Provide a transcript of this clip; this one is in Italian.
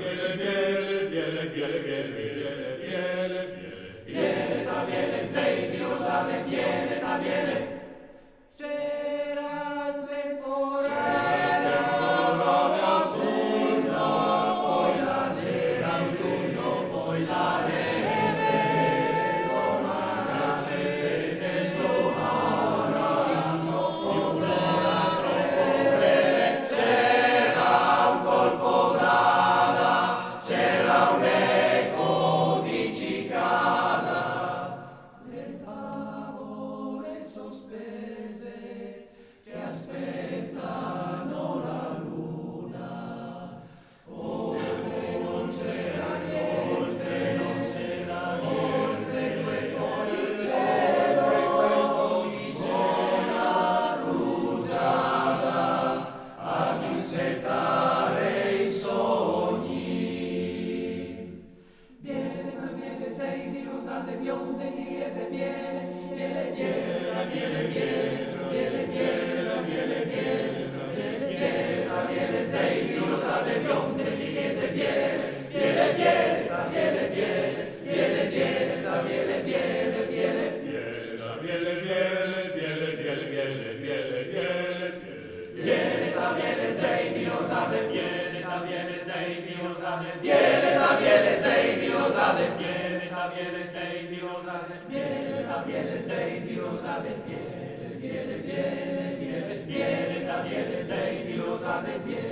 biele, biele, biele, biele, biele, biele, biele, ta biele, zei di rosate, biele, ta biele. C'era il temporale autunno, poi la nera autunno, poi la rese, con la rese del domano, più plena troppo breve, c'era un colpo d'ala, c'era un eco di cicala, le favole sospese che aspettano la luna, oltre non c'era niente, non c'era niente, quel po' di cielo, c'era rugiada a dissettare i sogni. Biele, ma biele, zei di rosate, bionde, di riese, biele, biele, biele, biele, biele, biele, biele, biele, biele, biele, ta biele, zei di rosate, bionde, di riese, biele, biele, biele, ta biele, biele, biele, biele, ta biele, biele, biele, biele, ta biele, biele, biele, biele, biele, biele, biele, biele, ta biele, zei di rosate, biele, ta biele, zei di rosate, biele, ta biele, zei di rosate, biele, ta biele, zei di rosate, biele, ta biele, zei di rosate, biele, biele, biele, biele, biele, ta biele, zei di rosate, biele.